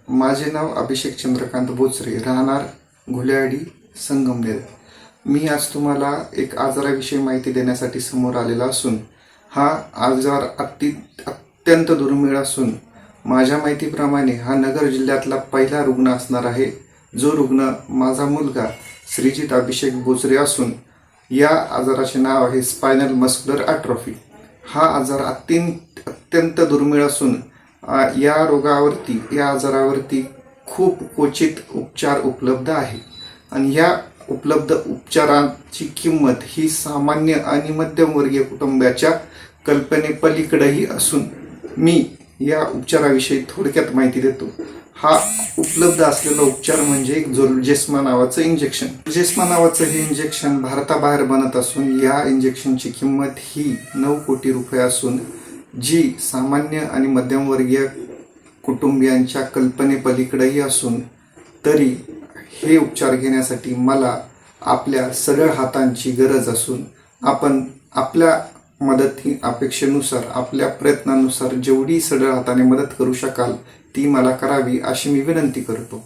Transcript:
माझे नाव अभिषेक चंद्रकांत बोचरे, राहणार घुल्याडी, संगमनेर। मी आज तुम्हाला एक आजाराविषयी माहिती देण्यासाठी समोर आलेला असून हा आजार अत्यंत दुर्मिळ असून माझ्या माहितीप्रमाणे हा नगर जिल्ह्यातला पहिला रुग्ण असणार आहे। जो रुग्ण माझा मुलगा श्रीजित अभिषेक बोचरे असून या आजाराचे नाव आहे स्पायनल मस्क्युलर ॲट्रोफी। हा आजार अत्यंत दुर्मिळ असून या आजारावरती खूप क्वचित उपचार उपलब्ध आहे आणि या उपलब्ध उपचारांची किंमत ही सामान्य आणि मध्यमवर्गीय कुटुंबाच्या कल्पनेपलीकडेही असून मी या उपचाराविषयी थोडक्यात माहिती देतो। हा उपलब्ध असलेला उपचार म्हणजे झोल्जेस्मा नावाचं इंजेक्शन। झोल्जेस्मा नावाचं हे इंजेक्शन भारताबाहेर बनत असून या इंजेक्शनची किंमत ही 9 कोटी रुपये असून जी सामान्य आणि मध्यमवर्गीय कुटुंबियांच्या कल्पनेपलीकडेही असून तरी हे उपचार घेण्यासाठी मला आपल्या सरळ हातांची गरज असून आपण आपल्या अपेक्षेनुसार आपल्या प्रयत्नानुसार जेवढी सरळ हाताने मदत करू शकाल ती मला करावी अशी मी विनंती करतो।